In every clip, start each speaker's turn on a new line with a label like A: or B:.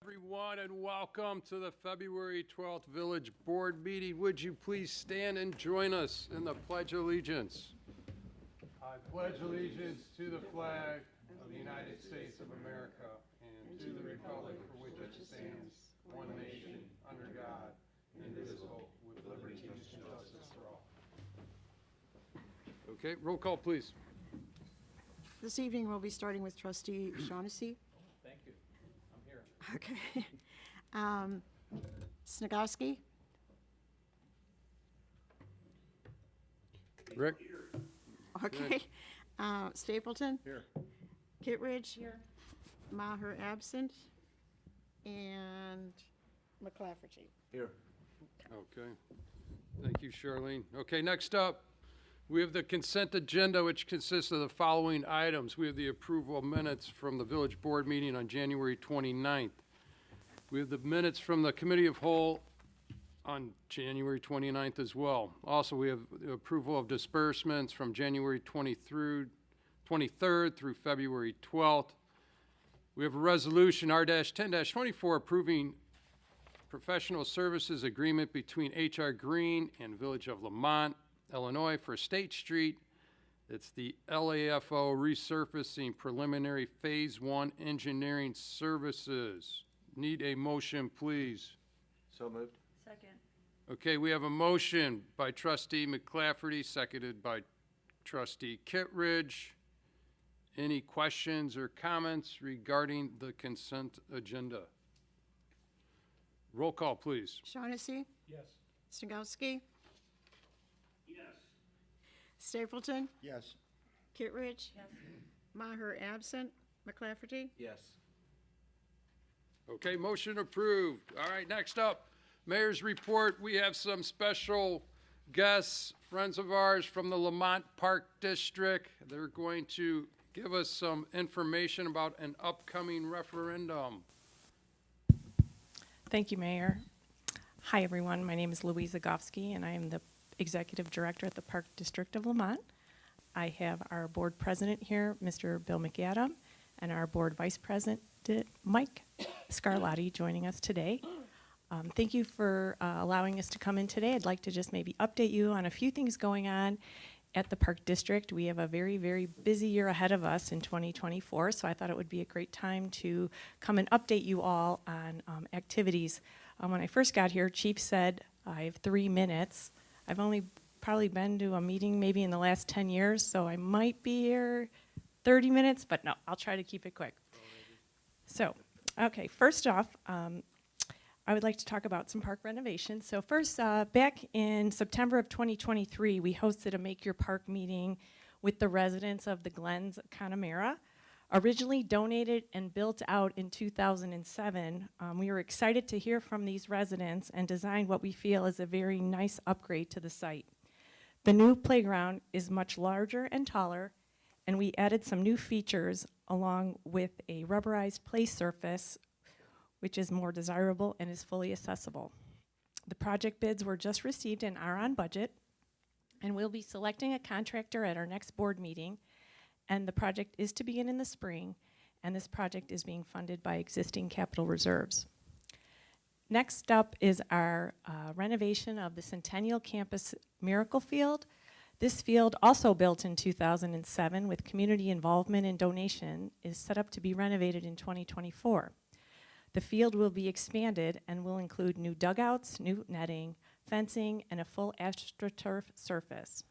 A: Everyone, and welcome to the February 12th Village Board meeting. Would you please stand and join us in the Pledge of Allegiance? I pledge allegiance to the flag of the United States of America and to the republic for which it stands, one nation, under God, indivisible, with liberty and justice for all. Okay, roll call, please.
B: This evening, we'll be starting with trustee Shaughnessy.
C: Thank you. I'm here.
B: Okay. Snagowski,
A: Rick?
B: okay. Stapleton,
A: Here.
B: Kittredge. Maher absent, and McClafferty.
C: Here.
A: Okay. Thank you, Charlene. Okay, next up, we have the consent agenda, which consists of the following items. We have the approval of minutes from the village board meeting on January 29th. We have the minutes from the committee of whole on January 29th as well. Also, we have the approval of disbursements from January 23rd through February 12th. We have a resolution R-10-24 approving professional services agreement between H.R. Green and Village of Lamont, Illinois for State Street. It's the LAFO resurfacing preliminary Phase 1 engineering services. Need a motion, please.
C: So moved.
B: Second.
A: Okay, we have a motion by trustee McClafferty, seconded by trustee Kittredge. Any questions or comments regarding the consent agenda? Roll call, please.
B: Shaughnessy,
C: Yes.
B: Snagowski,
C: Yes.
B: Stapleton,
C: Yes.
B: Kittredge. Maher absent, McClafferty.
C: Yes.
A: Okay, motion approved. All right, next up, mayor's report. We have some special guests, friends of ours from the Lamont Park District. They're going to give us some information about an upcoming referendum.
D: Thank you, Mayor. Hi, everyone. My name is Louisa Gofsky, and I am the Executive Director at the Park District of Lamont. I have our Board President here, Mr. Bill McAdam, and our Board Vice President, Mike Scarlatti, joining us today. Thank you for allowing us to come in today. I'd like to just maybe update you on a few things going on at the Park District. We have a very, very busy year ahead of us in 2024, so I thought it would be a great time to come and update you all on activities. When I first got here, Chief said, I have 3 minutes. I've only probably been to a meeting maybe in the last 10 years, so I might be here 30 minutes, but no, I'll try to keep it quick. So, okay, first off, I would like to talk about some park renovations. So first, back in September of 2023, we hosted a Make Your Park meeting with the residents of the Glens Connemara. Originally donated and built out in 2007, we were excited to hear from these residents and designed what we feel is a very nice upgrade to the site. The new playground is much larger and taller, and we added some new features along with a rubberized play surface, which is more desirable and is fully accessible. The project bids were just received and are on budget, and we'll be selecting a contractor at our next board meeting, and the project is to begin in the spring, and this project is being funded by existing capital reserves. Next up is our renovation of the Centennial Campus Miracle Field. This field, also built in 2007 with community involvement and donation, is set up to be renovated in 2024. The field will be expanded and will include new dugouts, new netting, fencing, and a full AstroTurf surface.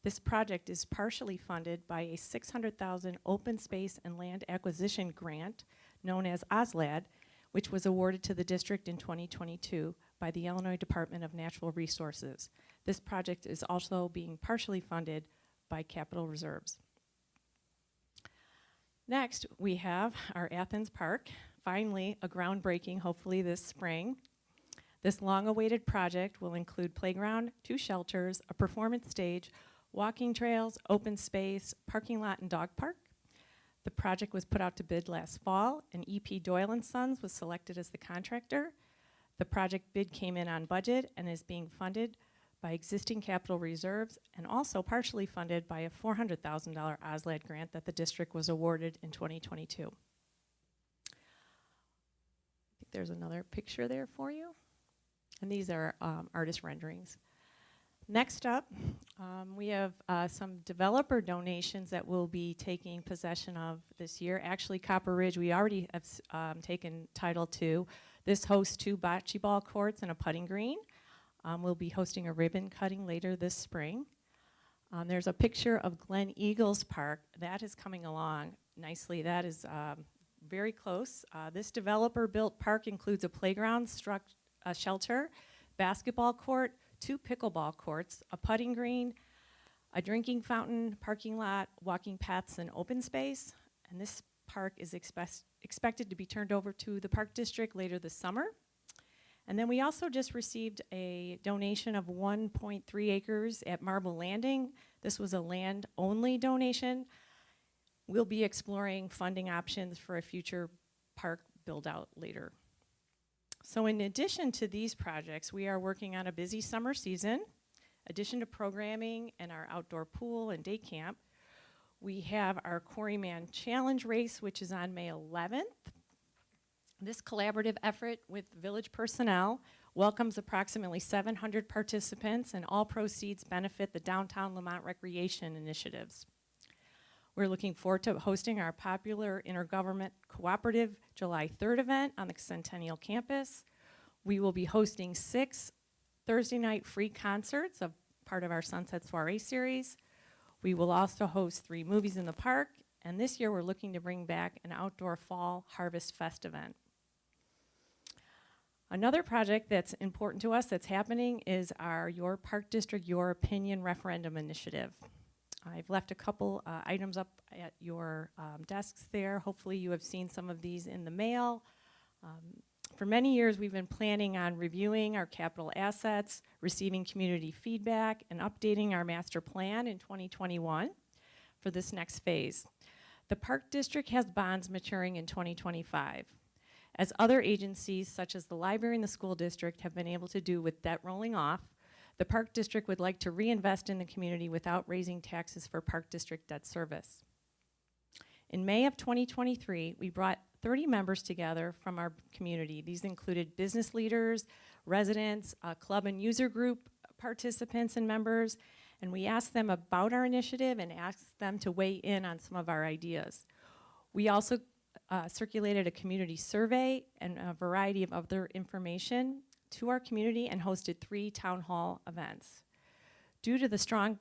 D: This project is partially funded by a $600,000 open space and land acquisition grant known as OSLAD, which was awarded to the district in 2022 by the Illinois Department of Natural Resources. This project is also being partially funded by capital reserves. Next, we have our Athens Park. Finally, a groundbreaking, hopefully this spring. This long-awaited project will include playground, 2 shelters, a performance stage, walking trails, open space, parking lot, and dog park. The project was put out to bid last fall, and EP Doyle & Sons was selected as the contractor. The project bid came in on budget and is being funded by existing capital reserves and also partially funded by a $400,000 OSLAD grant that the district was awarded in 2022. there's another picture there for you. And these are artist renderings. Next up, we have some developer donations that we'll be taking possession of this year. Actually, Copper Ridge, we already have taken title to. This hosts 2 bocce ball courts and a putting green. We'll be hosting a ribbon cutting later this spring. There's a picture of Glen Eagles Park. That is coming along nicely. That is very close. This developer-built park includes a playground, shelter, basketball court, 2 pickleball courts, a putting green, a drinking fountain, parking lot, walking paths, and open space. And this park is expected to be turned over to the Park District later this summer. And then we also just received a donation of 1.3 acres at Marble Landing. This was a land-only donation. We'll be exploring funding options for a future park build-out later. So in addition to these projects, we are working on a busy summer season. Addition to programming and our outdoor pool and day camp, we have our Quarryman Challenge race, which is on May 11th. This collaborative effort with village personnel welcomes approximately 700 participants, and all proceeds benefit the Downtown Lamont Recreation Initiatives. We're looking forward to hosting our popular intergovernment cooperative July 3rd event on the Centennial Campus. We will be hosting 6 Thursday night free concerts, of part of our Sunset Soiree series. We will also host 3 movies in the park, and this year we're looking to bring back an outdoor fall Harvest Fest event. Another project that's important to us that's happening is our Your Park District, Your Opinion referendum initiative. I've left a couple items up at your desks there. Hopefully you have seen some of these in the mail. For many years, we've been planning on reviewing our capital assets, receiving community feedback, and updating our master plan in 2021 for this next phase. The Park District has bonds maturing in 2025. As other agencies, such as the library and the school district, have been able to do with debt rolling off, the Park District would like to reinvest in the community without raising taxes for Park District debt service. In May of 2023, we brought 30 members together from our community. These included business leaders, residents, club and user group participants and members, and we asked them about our initiative and asked them to weigh in on some of our ideas. We also circulated a community survey and a variety of other information to our community and hosted 3 town hall events. Due to the strong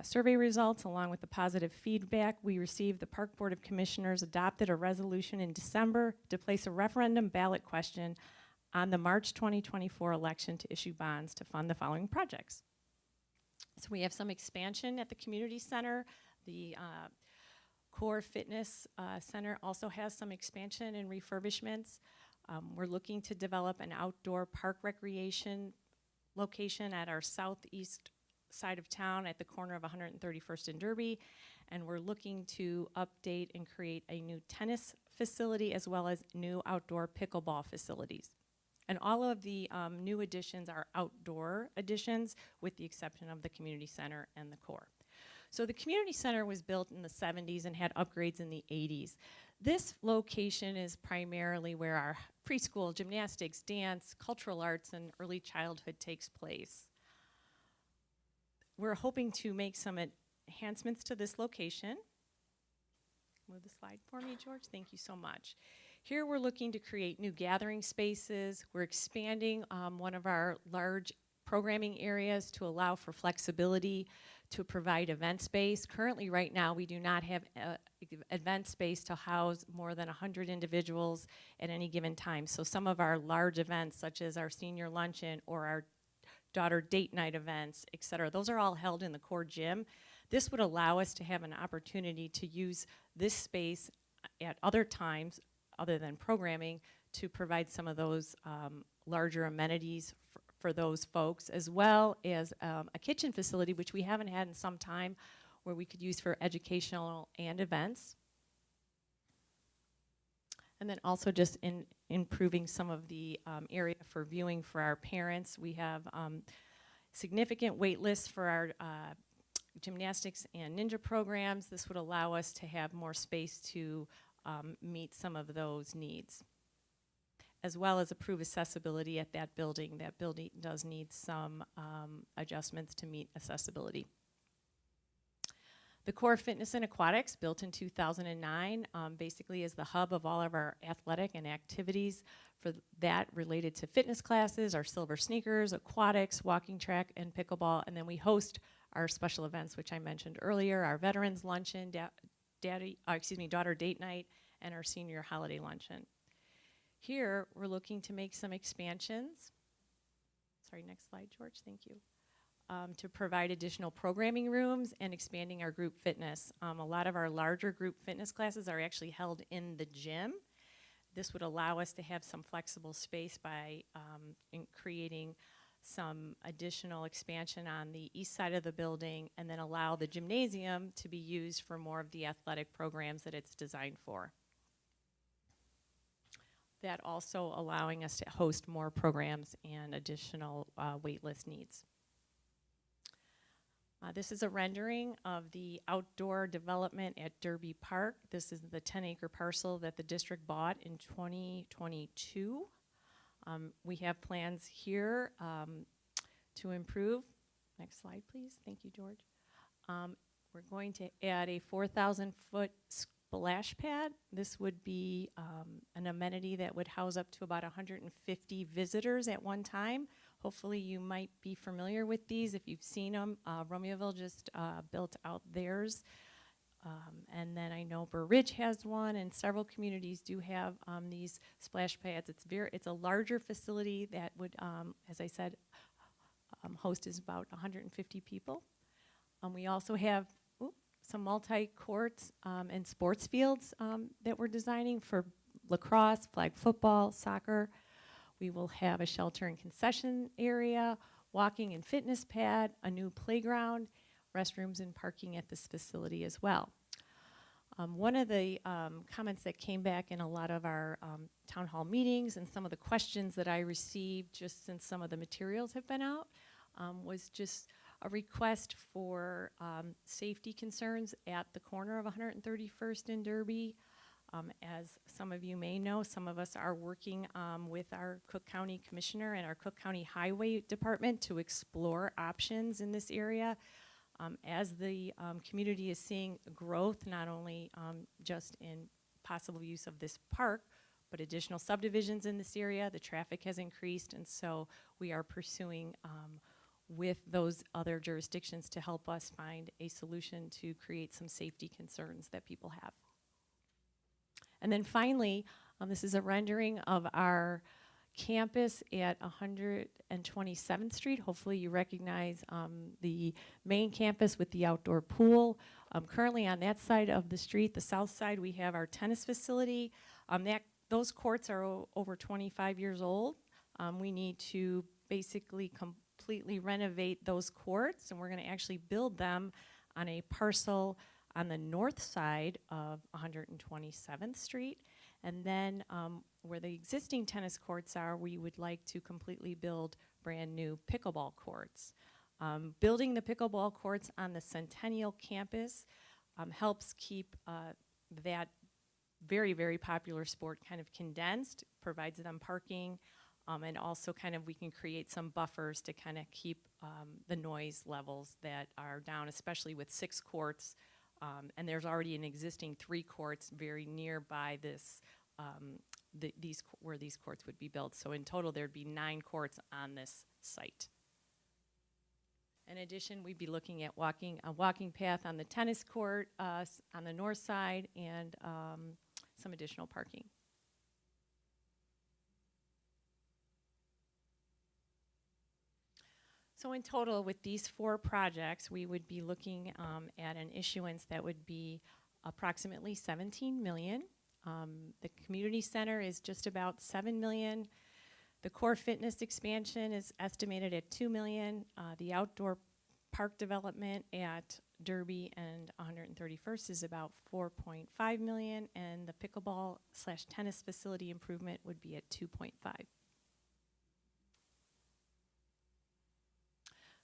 D: survey results along with the positive feedback we received, the Park Board of Commissioners adopted a resolution in December to place a referendum ballot question on the March 2024 election to issue bonds to fund the following projects. So we have some expansion at the community center. The Core Fitness Center also has some expansion and refurbishments. We're looking to develop an outdoor park recreation location at our southeast side of town at the corner of 131st and Derby, and we're looking to update and create a new tennis facility as well as new outdoor pickleball facilities. And all of the new additions are outdoor additions with the exception of the community center and the core. So the community center was built in the 70s and had upgrades in the 80s. This location is primarily where our preschool, gymnastics, dance, cultural arts, and early childhood takes place. We're hoping to make some enhancements to this location. Move the slide for me, George. Thank you so much. Here we're looking to create new gathering spaces. We're expanding one of our large programming areas to allow for flexibility to provide event space. Currently, right now, we do not have event space to house more than 100 individuals at any given time. So some of our large events, such as our senior luncheon or our daughter date night events, et cetera, those are all held in the core gym. This would allow us to have an opportunity to use this space at other times, other than programming, to provide some of those larger amenities for those folks, as well as a kitchen facility, which we haven't had in some time, where we could use for educational and events. And then also just in improving some of the area for viewing for our parents. We have significant wait lists for our gymnastics and ninja programs. This would allow us to have more space to meet some of those needs. as well as approve accessibility at that building. That building does need some adjustments to meet accessibility. The Core Fitness and Aquatics, built in 2009, basically is the hub of all of our athletic and activities for that related to fitness classes, our Silver Sneakers, aquatics, walking track, and pickleball. And then we host our special events, which I mentioned earlier, our Veterans Luncheon, Daughter Date Night, and our Senior Holiday Luncheon. Here, we're looking to make some expansions. Sorry, next slide, George, thank you. To provide additional programming rooms and expanding our group fitness. A lot of our larger group fitness classes are actually held in the gym. This would allow us to have some flexible space by creating some additional expansion on the east side of the building, and then allow the gymnasium to be used for more of the athletic programs that it's designed for. That also allowing us to host more programs and additional waitlist needs. This is a rendering of the outdoor development at Derby Park. This is the 10-acre parcel that the district bought in 2022. We have plans here to improve. Next slide, please. Thank you, George. We're going to add a 4,000-foot splash pad. This would be an amenity that would house up to about 150 visitors at one time. Hopefully you might be familiar with these if you've seen them. Romeoville just built out theirs. And then I know Burr Ridge has one, and several communities do have these splash pads. It's a larger facility that would, as I said, host is about 150 people. We also have some multi-courts and sports fields that we're designing for lacrosse, flag football, soccer. We will have a shelter and concession area, walking and fitness pad, a new playground, restrooms and parking at this facility as well. One of the comments that came back in a lot of our town hall meetings and some of the questions that I received just since some of the materials have been out was just a request for safety concerns at the corner of 131st and Derby. As some of you may know, some of us are working with our Cook County Commissioner and our Cook County Highway Department to explore options in this area. As the community is seeing growth, not only just in possible use of this park, but additional subdivisions in this area, the traffic has increased, and so we are pursuing with those other jurisdictions to help us find a solution to create some safety concerns that people have. And then finally, this is a rendering of our campus at 127th Street. Hopefully you recognize the main campus with the outdoor pool. Currently on that side of the street, the south side, we have our tennis facility. Those courts are over 25 years old. We need to basically completely renovate those courts, and we're going to actually build them on a parcel on the north side of 127th Street. And then where the existing tennis courts are, we would like to completely build brand new pickleball courts. Building the pickleball courts on the Centennial campus helps keep that very, very popular sport kind of condensed, provides them parking, and also kind of we can create some buffers to kind of keep the noise levels that are down, especially with 6 courts. And there's already an existing 3 courts very nearby this, where these courts would be built. So in total, there'd be 9 courts on this site. In addition, we'd be looking at a walking path on the tennis court on the north side, and some additional parking. So in total, with these 4 projects, we would be looking at an issuance that would be approximately $17 million. The community center is just about $7 million. The core fitness expansion is estimated at $2 million. The outdoor park development at Derby and 131st is about $4.5 million, and the pickleball/tennis facility improvement would be at $2.5.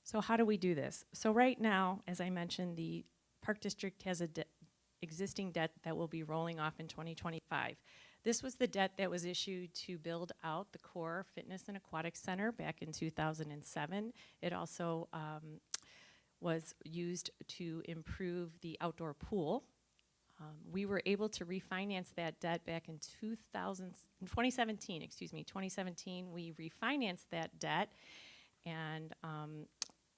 D: So how do we do this? So right now, as I mentioned, the Park District has a existing debt that will be rolling off in 2025. This was the debt that was issued to build out the core fitness and aquatic center back in 2007. It also was used to improve the outdoor pool. We were able to refinance that debt back in 2017, excuse me, 2017. We refinanced that debt, and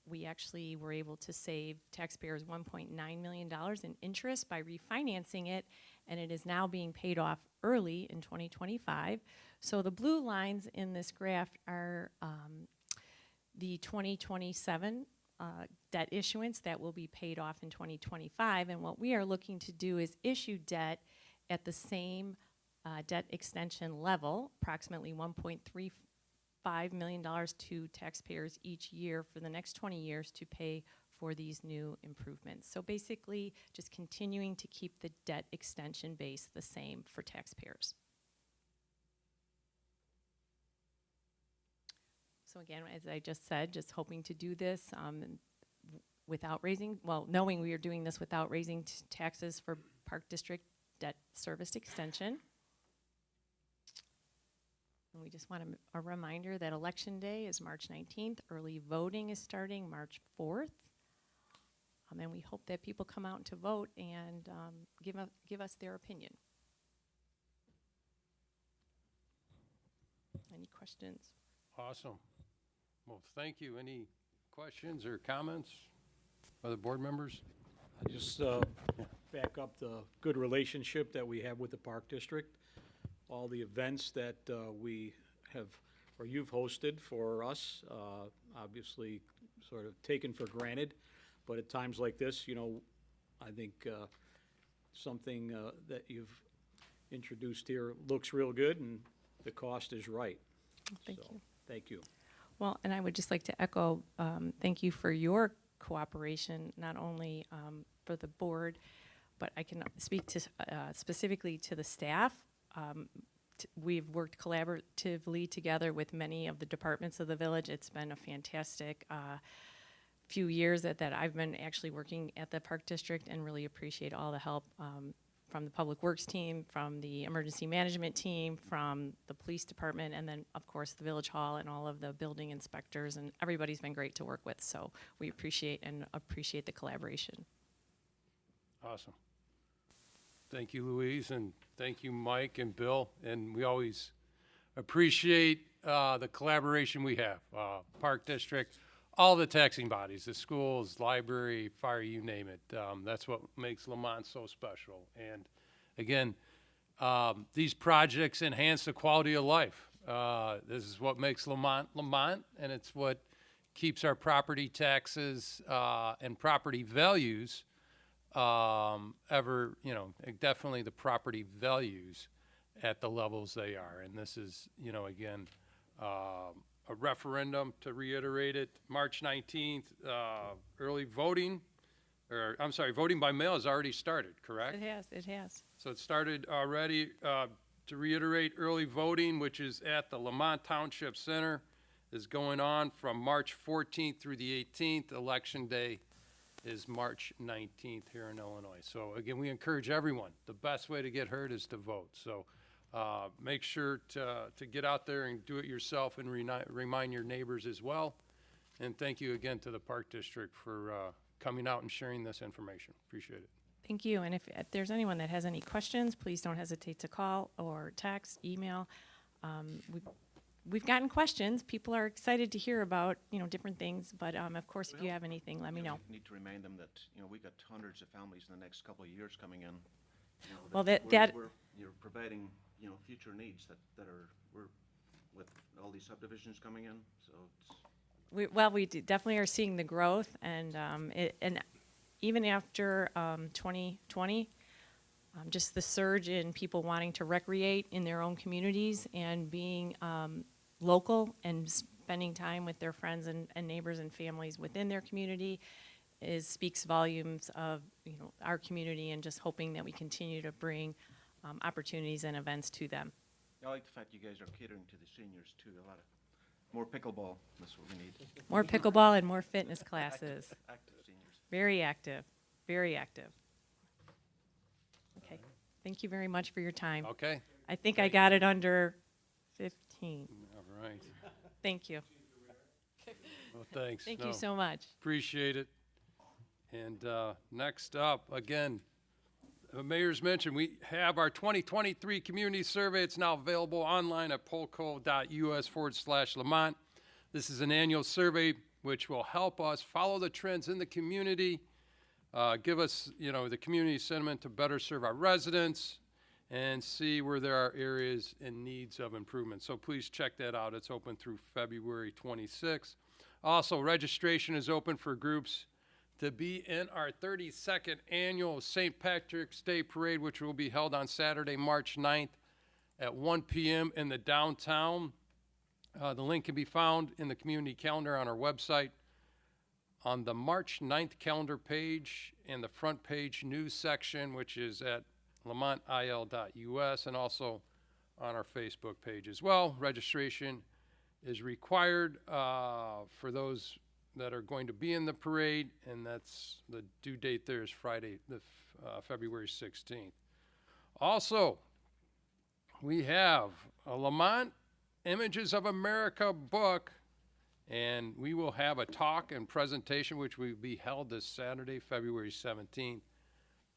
D: we actually were able to save taxpayers $1.9 million in interest by refinancing it, and it is now being paid off early in 2025. So the blue lines in this graph are the 2027 debt issuance that will be paid off in 2025, and what we are looking to do is issue debt at the same debt extension level, approximately $1.35 million to taxpayers each year for the next 20 years to pay for these new improvements. So basically, just continuing to keep the debt extension base the same for taxpayers. So again, as I just said, just hoping to do this without raising, well, knowing we are doing this without raising taxes for Park District debt service extension. And we just want a reminder that Election Day is March 19th. Early voting is starting March 4th. And we hope that people come out to vote and give us their opinion. Any questions?
A: Awesome. Well, thank you. Any questions or comments by the board members?
E: I just back up the good relationship that we have with the Park District. All the events that we have, or you've hosted for us, obviously sort of taken for granted. But at times like this, you know, I think something that you've introduced here looks real good and the cost is right.
D: Thank
E: So,
D: you.
E: Thank you.
D: Well, and I would just like to echo, thank you for your cooperation, not only for the board, but I can speak to specifically to the staff. We've worked collaboratively together with many of the departments of the village. It's been a fantastic few years that I've been actually working at the Park District, and really appreciate all the help from the Public Works team, from the emergency management team, from the police department, and then of course the Village Hall and all of the building inspectors, and everybody's been great to work with, so we appreciate the collaboration.
A: Awesome. Thank you, Louise, and thank you, Mike and Bill, and we always appreciate the collaboration we have. Park District, all the taxing bodies, the schools, library, fire, you name it. That's what makes Lamont so special. And again, these projects enhance the quality of life. This is what makes Lamont, Lamont, and it's what keeps our property taxes and property values ever, you know, definitely the property values at the levels they are. And this is, you know, again, a referendum, to reiterate it, March 19th, early voting, or I'm sorry, voting by mail has already started, correct?
D: It has.
A: So it started already. To reiterate, early voting, which is at the Lamont Township Center, is going on from March 14th through the 18th. Election Day is March 19th here in Illinois. So again, we encourage everyone, the best way to get heard is to vote. So make sure to get out there and do it yourself, and remind your neighbors as well. And thank you again to the Park District for coming out and sharing this information. Appreciate it.
D: Thank you, and if there's anyone that has any questions, please don't hesitate to call or text, email. We've gotten questions. People are excited to hear about, you know, different things, but of course, if you have anything, let me know.
C: We need to remind them that, you know, we got hundreds of families in the next couple of years coming in. You know,
D: Well,
C: you're providing, you know, future needs that are, we're, with all these subdivisions coming in, so it's.
D: We definitely are seeing the growth, and and even after 2020, just the surge in people wanting to recreate in their own communities and being local and spending time with their friends and neighbors and families within their community speaks volumes of, you know, our community, and just hoping that we continue to bring opportunities and events to them.
C: I like the fact you guys are catering to the seniors too. A lot of more pickleball. That's what we need.
D: More pickleball and more fitness classes.
C: Active seniors.
D: Very active, very active. Okay, thank you very much for your time.
A: Okay,
D: I think I got it under 15.
A: All right.
D: Thank you.
A: Well, thanks.
D: Thank
A: No,
D: you so much.
A: Appreciate it. And next up, again, the mayor's mentioned, we have our 2023 community survey. It's now available online at polco.us/Lamont. This is an annual survey which will help us follow the trends in the community, give us, the community sentiment to better serve our residents, and see where there are areas in needs of improvement. So please check that out. It's open through February 26th. Also, registration is open for groups to be in our 32nd annual St. Patrick's Day Parade, which will be held on Saturday, March 9th at 1 p.m. in the downtown. The link can be found in the community calendar on our website. On the March 9th calendar page and the front page news section, which is at lamontil.us, and also on our Facebook page as well. Registration is required for those that are going to be in the parade, and that's the due date there is Friday, February 16th. Also, we have a Lamont Images of America book, and we will have a talk and presentation which will be held this Saturday, February 17th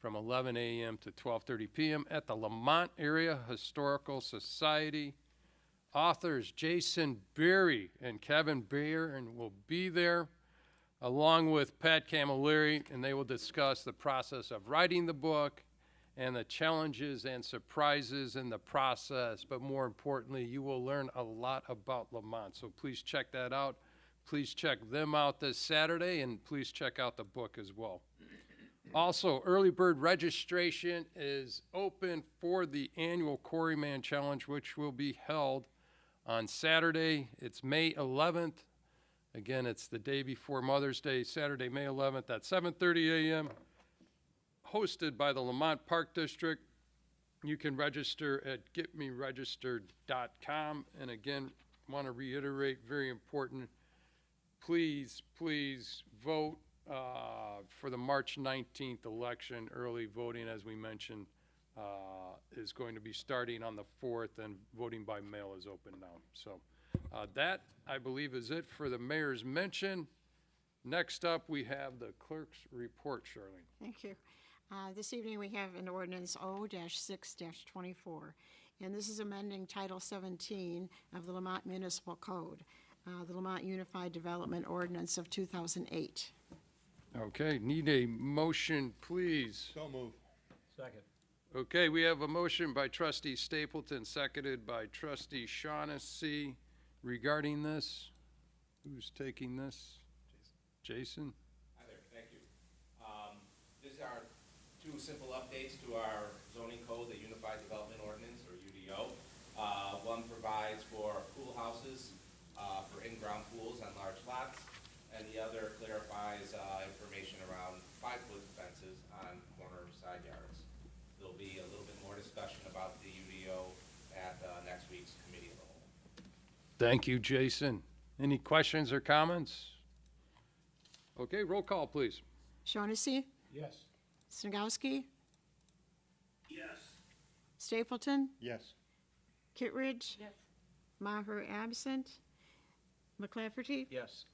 A: from 11 a.m. to 12:30 p.m. at the Lamont Area Historical Society. Authors Jason Berry and Kevin Baird will be there, along with Pat Camilleri, and they will discuss the process of writing the book and the challenges and surprises in the process. But more importantly, you will learn a lot about Lamont. So please check that out. Please check them out this Saturday, and please check out the book as well. Also, early bird registration is open for the annual Quarryman Challenge, which will be held on Saturday. It's May 11th. Again, it's the day before Mother's Day, Saturday, May 11th at 7:30 a.m., hosted by the Lamont Park District. You can register at getmeregistered.com. And again, want to reiterate, very important, please vote for the March 19th election. Early voting, as we mentioned, is going to be starting on the 4th, and voting by mail is open now. So that, I believe, is it for the mayor's mention. Next up, we have the clerk's report, Charlene.
B: Thank you. This evening, we have an ordinance O-6-24, and this is amending Title 17 of the Lamont Municipal Code, the Lamont Unified Development Ordinance of 2008.
A: Okay, need a motion, please.
F: So move.
E: Second.
A: Okay, we have a motion by trustee Stapleton, seconded by trustee Shaughnessy regarding this. Who's taking this? Jason?
G: Hi there, thank you. These are two simple updates to our zoning code, the Unified Development Ordinance, or UDO. One provides for pool houses, for in-ground pools on large lots, and the other clarifies information around 5-foot fences on corner side yards. There'll be a little bit more discussion about the UDO at next week's committee of the whole.
A: Thank you, Jason. Any questions or comments? Okay, roll call, please.
B: Shaughnessy?
E: Yes.
B: Snagowski?
G: Yes.
B: Stapleton?
F: Yes.
B: Kittredge? Yes. Maher absent. McClafferty?
E: Yes.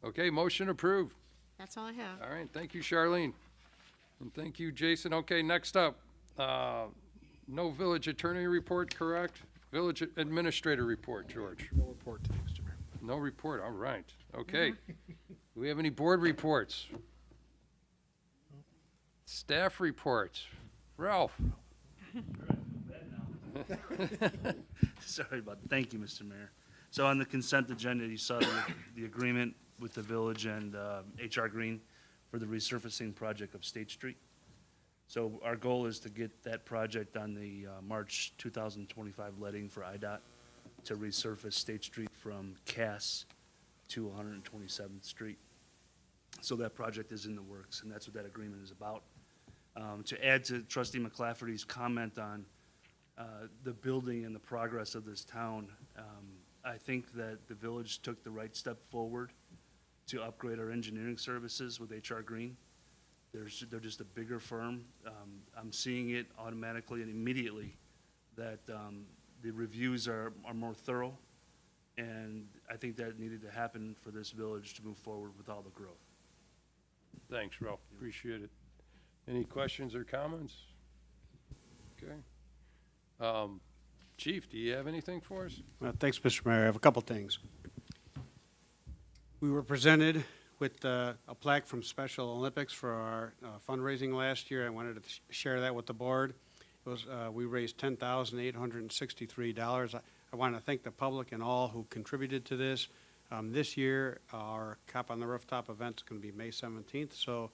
A: Okay, motion approved.
B: That's all I have.
A: All right, thank you, Charlene. And thank you, Jason. Okay, next up, no village attorney report, correct? Village administrator report, George.
F: No report today, Mr. Mayor.
A: No report, all right. Okay. Do we have any board reports? Staff reports. Ralph?
H: Sorry about that. Thank you, Mr. Mayor. So on the consent agenda, you saw the agreement with the village and HR Green for the resurfacing project of State Street. So our goal is to get that project on the March 2025 letting for IDOT to resurface State Street from Cass to 127th Street. So that project is in the works, and that's what that agreement is about. To add to trustee McClafferty's comment on the building and the progress of this town, I think that the village took the right step forward to upgrade our engineering services with HR Green. They're just a bigger firm. I'm seeing it automatically and immediately that the reviews are more thorough, and I think that needed to happen for this village to move forward with all the growth.
A: Thanks, Ralph, appreciate it. Any questions or comments? Okay. Chief, do you have anything for us?
F: Thanks, Mr. Mayor. I have a couple things. We were presented with a plaque from Special Olympics for our fundraising last year. I wanted to share that with the board. It was, we raised $10,863. I want to thank the public and all who contributed to this. This year, our Cop on the Rooftop event is going to be May 17th, so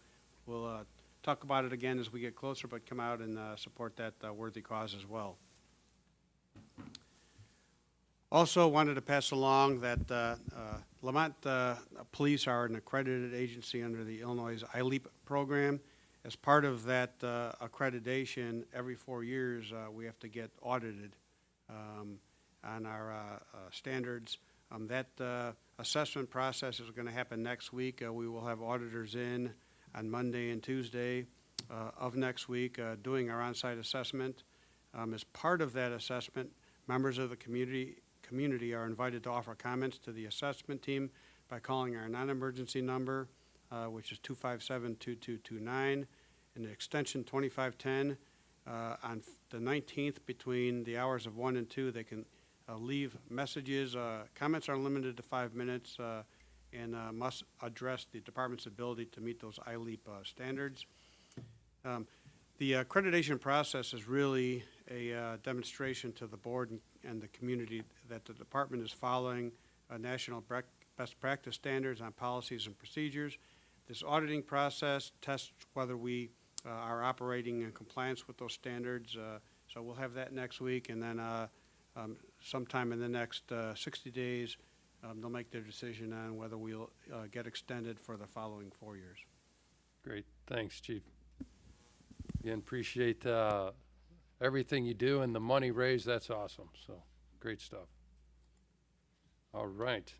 F: we'll talk about it again as we get closer, but come out and support that worthy cause as well. Also wanted to pass along that Lamont Police are an accredited agency under the Illinois ILEAP program. As part of that accreditation, every 4 years we have to get audited on our standards. That assessment process is going to happen next week. We will have auditors in on Monday and Tuesday of next week doing our on-site assessment. As part of that assessment, members of the community are invited to offer comments to the assessment team by calling our non-emergency number, which is 257-2229, and the extension 2510. On the 19th, between the hours of 1 and 2, they can leave messages. Comments are limited to 5 minutes and must address the department's ability to meet those ILEAP standards. The accreditation process is really a demonstration to the board and the community that the department is following national best practice standards on policies and procedures. This auditing process tests whether we are operating in compliance with those standards. So we'll have that next week, and then sometime in the next 60 days, they'll make their decision on whether we'll get extended for the following 4 years.
A: Great, thanks, Chief. Again, appreciate everything you do and the money raised, that's awesome, so great stuff. All right.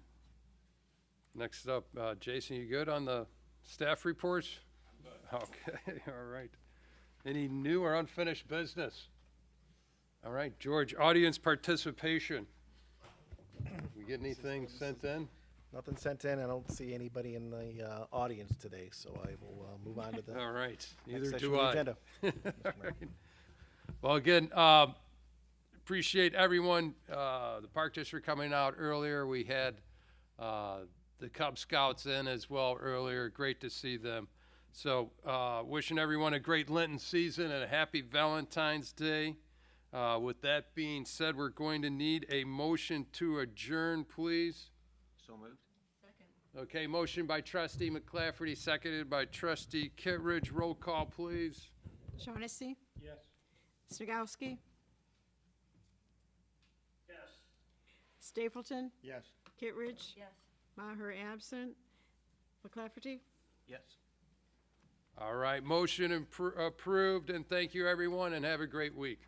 A: Next up, Jason, you good on the staff reports? Okay, all right. Any new or unfinished business? All right, George, audience participation. We get anything sent in?
I: Nothing sent in. I don't see anybody in the audience today, so I will move on to the
A: All right,
I: next
A: neither
I: section
A: do
I: of the
A: I.
I: agenda.
A: All right. Well, again, appreciate everyone, the Park District coming out earlier. We had the Cub Scouts in as well earlier. Great to see them. So wishing everyone a great Lenten season and a happy Valentine's Day. With that being said, we're going to need a motion to adjourn, please.
C: So moved.
A: Okay, motion by trustee McClafferty, seconded by trustee Kittredge. Roll call, please.
B: Shaughnessy?
E: Yes.
B: Snagowski?
E: Yes.
B: Stapleton?
I: Yes.
B: Kittredge? Yes. Maher absent. McClafferty?
C: Yes.
A: All right, motion approved, and thank you, everyone, and have a great week.